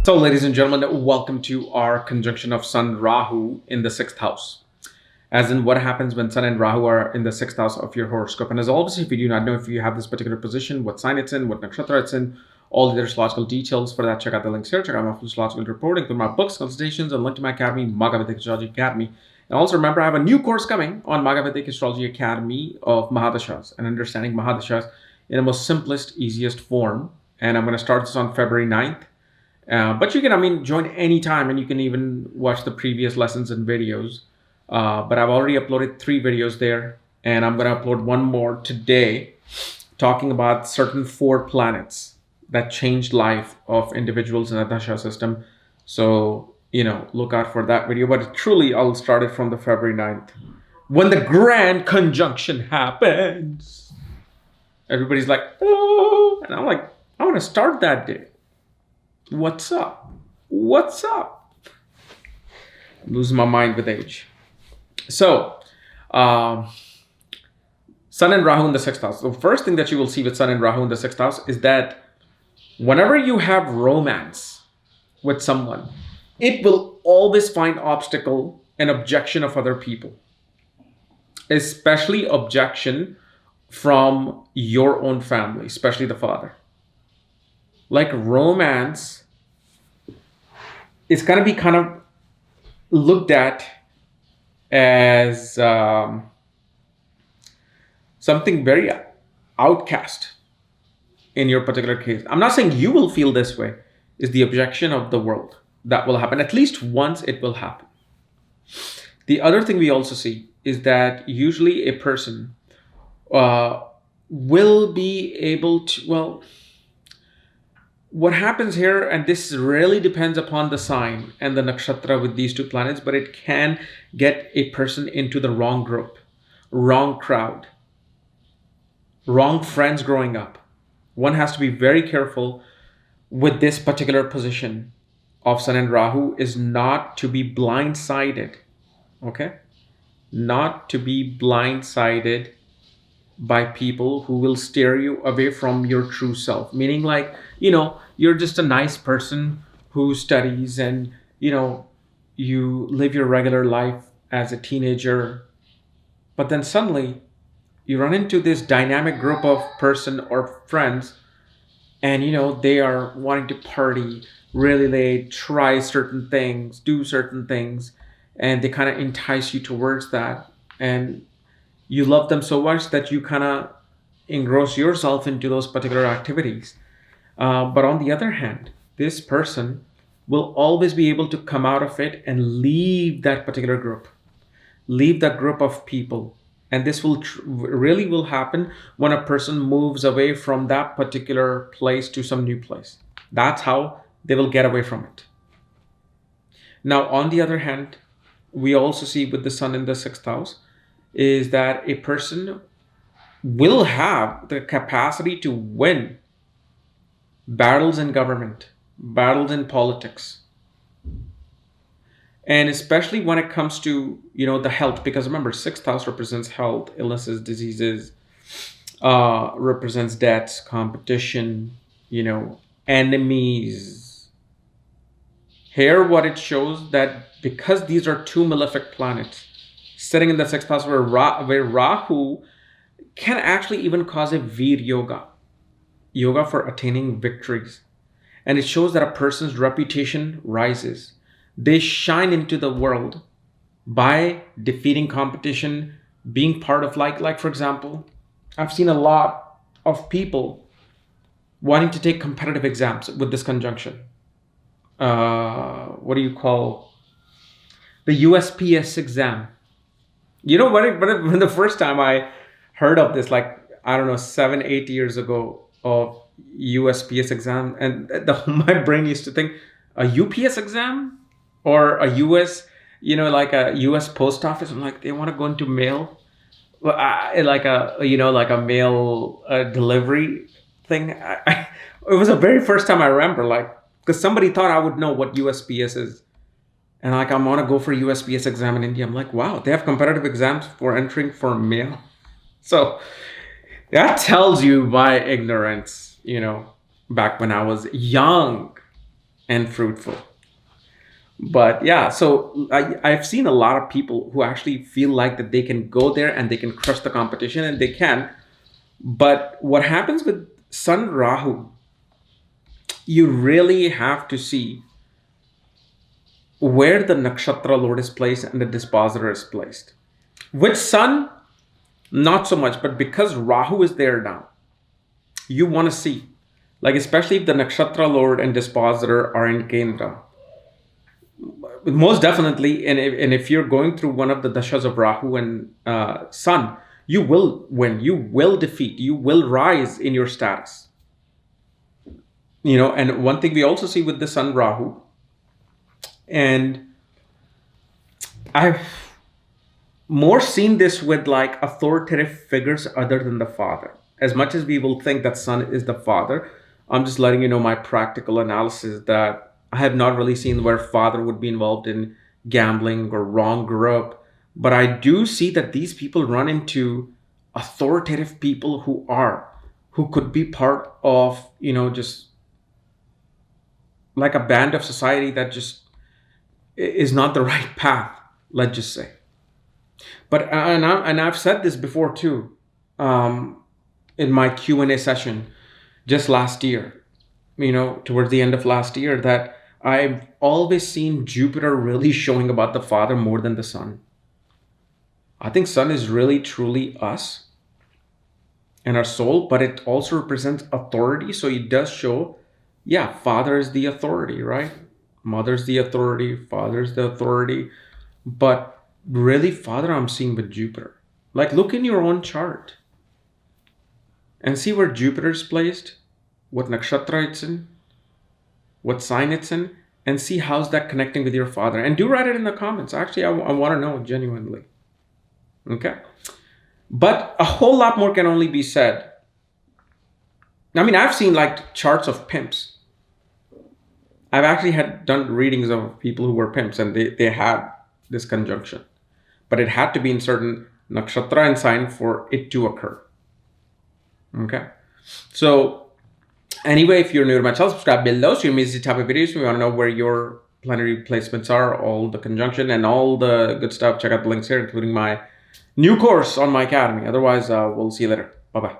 So, ladies and gentlemen, welcome to our conjunction of Sun Rahu in the sixth house. As in, what happens when Sun and Rahu are in the sixth house of your horoscope. And as always, if you do not know if you have this particular position, what sign it's in, what nakshatra it's in, all the other astrological details for that, check out the links here. Check out my full astrological report, include my books, consultations, and link to my academy, Vedic Astrology Academy. And also remember, I have a new course coming on Vedic Astrology Academy of Mahadashas and understanding Mahadashas in the most simplest, easiest form. And I'm going to start this on February 9th. But you can, join anytime, and you can even watch the previous lessons and videos. But I've already uploaded 3 videos there, and I'm going to upload one more today talking about certain 4 planets that changed life of individuals in the Dasha system. So, look out for that video. But truly, I'll start it from the February 9th. When the grand conjunction happens, everybody's like, oh, and I'm like, I want to start that day. What's up? What's up? I'm losing my mind with age. So, Sun and Rahu in the sixth house. The first thing that you will see with Sun and Rahu in the sixth house is that whenever you have romance with someone, it will always find obstacle and objection of other people, especially objection from your own family, especially the father. Like romance is going to be kind of looked at as something very outcast in your particular case. I'm not saying you will feel this way. Is the objection of the world that will happen. At least once it will happen. The other thing we also see is that usually a person will be able to, what happens here, and this really depends upon the sign and the nakshatra with these 2 planets, but it can get a person into the wrong group, wrong crowd, wrong friends growing up. One has to be very careful with this particular position of Sun and Rahu is not to be blindsided, okay? Not to be blindsided by people who will steer you away from your true self. Meaning like, you're just a nice person who studies and, you live your regular life as a teenager. But then suddenly you run into this dynamic group of person or friends and, they are wanting to party really late, try certain things, do certain things, and they kind of entice you towards that. And you love them so much that you kind of engross yourself into those particular activities. But on the other hand, this person will always be able to come out of it and leave that particular group, leave that group of people. And this will really will happen when a person moves away from that particular place to some new place. That's how they will get away from it. Now, on the other hand, we also see with the Sun in the sixth house is that a person will have the capacity to win battles in government, battles in politics. And especially when it comes to, the health, because remember, sixth house represents health, illnesses, diseases, represents debts, competition, enemies. Here, what it shows that because these are 2 malefic planets sitting in the sixth house where Rahu can actually even cause a Veer yoga for attaining victories. And it shows that a person's reputation rises. They shine into the world by defeating competition, being part of like for example, I've seen a lot of people wanting to take competitive exams with this conjunction. What do you call the USPS exam? When the first time I heard of this, 7-8 years ago of USPS exam, and my brain used to think a UPS exam or a US, a US post office. I'm like, they want to go into mail, like a mail delivery thing. It was the very first time I remember, because somebody thought I would know what USPS is. And I want to go for USPS exam in India. I'm like, wow, they have competitive exams for entering for mail. So that tells you my ignorance, back when I was young. and fruitful. But yeah, so I've seen a lot of people who actually feel like that they can go there and they can crush the competition, and they can. But what happens with Sun Rahu, you really have to see where the nakshatra lord is placed and the dispositor is placed. With Sun, not so much, but because Rahu is there now, you want to see, like, especially if the nakshatra lord and dispositor are in Kendra. Most definitely, and if you're going through one of the dashas of Rahu and Sun, you will win, you will defeat, you will rise in your status. And one thing we also see with the Sun Rahu, and I've more seen this with like authoritative figures other than the father. As much as we will think that Sun is the father, I'm just letting you know my practical analysis that I have not really seen where father would be involved in gambling or wrong group. But I do see that these people run into authoritative people who could be part of, just like a band of society that just is not the right path, let's just say. But and I've said this before too, in my Q&A session just last year, towards the end of last year, that I've always seen Jupiter really showing about the father more than the Sun. I think Sun is really truly us and our soul, but it also represents authority. So it does show, yeah, father is the authority, right? Mother's the authority, father's the authority. But really, father, I'm seeing with Jupiter. Like, look in your own chart and see where Jupiter is placed, what nakshatra it's in, what sign it's in, and see how's that connecting with your father. And do write it in the comments. Actually, I want to know genuinely. Okay? But a whole lot more can only be said. I mean, I've seen like charts of pimps. I've actually done readings of people who were pimps, and they had this conjunction. But it had to be in certain nakshatra and sign for it to occur. Okay? So, anyway, if you're new to my channel, subscribe below so you miss the type of videos. We want to know where your planetary placements are, all the conjunction and all the good stuff. Check out the links here, including my new course on my academy. Otherwise, we'll see you later. Bye-bye.